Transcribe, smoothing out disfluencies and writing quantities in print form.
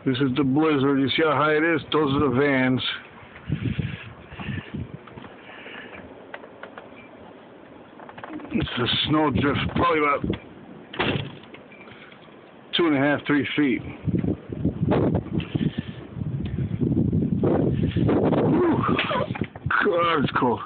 This is the blizzard. You see how high it is? Those are the vans. It's the snow drift, probably about 2.5, 3 feet. Whew. God, it's cold.